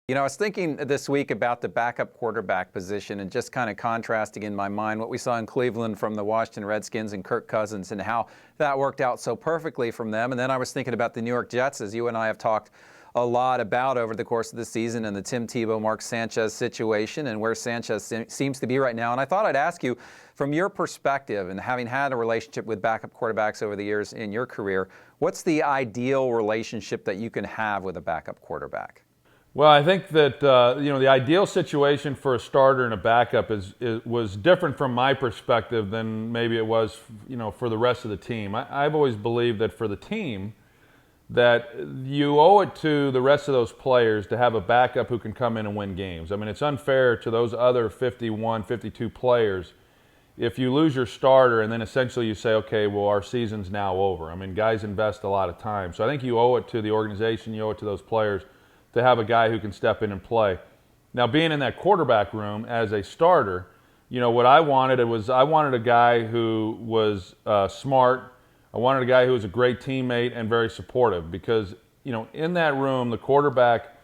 I was thinking this week about the backup quarterback position and just kind of contrasting in my mind what we saw in Cleveland from the Washington Redskins and Kirk Cousins and how that worked out so perfectly from them. And then I was thinking about the New York Jets, as you and I have talked a lot about over the course of the season, and the Tim Tebow, Mark Sanchez situation and where Sanchez seems to be right now. And I thought I'd ask you, from your perspective and having had a relationship with backup quarterbacks over the years in your career, what's the ideal relationship that you can have with a backup quarterback? Well, I think that the ideal situation for a starter and a backup was different from my perspective than maybe it was for the rest of the team. I've always believed that for the team, that you owe it to the rest of those players to have a backup who can come in and win games. I mean, it's unfair to those other 51, 52 players if you lose your starter and then essentially you say, okay, well, our season's now over. I mean, guys invest a lot of time. So I think you owe it to the organization, you owe it to those players to have a guy who can step in and play. Now, being in that quarterback room as a starter, what I wanted a guy who was smart. I wanted a guy who was a great teammate and very supportive because, in that room, the quarterback,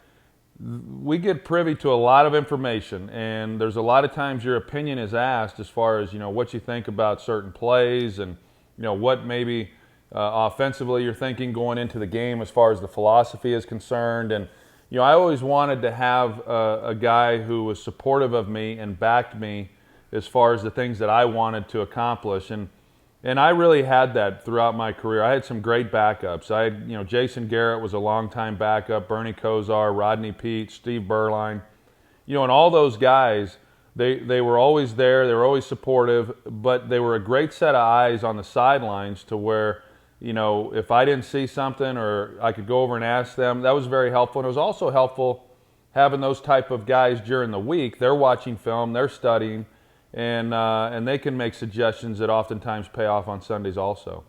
we get privy to a lot of information, and there's a lot of times your opinion is asked as far as, what you think about certain plays and, what maybe offensively you're thinking going into the game as far as the philosophy is concerned. And I always wanted to have a guy who was supportive of me and backed me as far as the things that I wanted to accomplish. And I really had that throughout my career. I had some great backups. I had, Jason Garrett was a longtime backup, Bernie Kosar, Rodney Peete, Steve Berline. And all those guys, they were always there. They were always supportive, but they were a great set of eyes on the sidelines to where, if I didn't see something or I could go over and ask them, that was very helpful. And it was also helpful having those type of guys during the week. They're watching film, they're studying, and they can make suggestions that oftentimes pay off on Sundays also.